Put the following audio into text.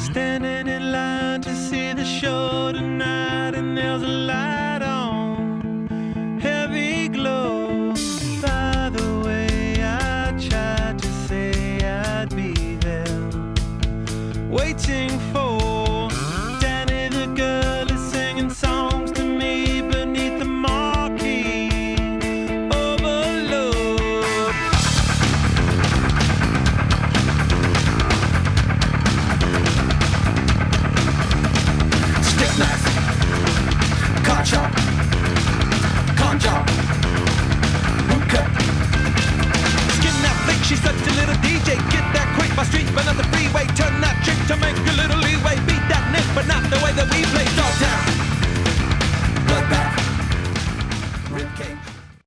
Standing in line to see the show tonight, and there's a light on, heavy glow. By the way, I tried to say I'd be there, waiting for Danny the girl is singing songs to me beneath the marquee. Overload. Stick knife, card shop, con job, boot cut. Skin that flick, she's such a little DJ. Get that quick, my street, but not the freeway. Turn that trick to make a little leeway. Beat that nick, but not the way that we play. Dog town, bloodbath, ribcage.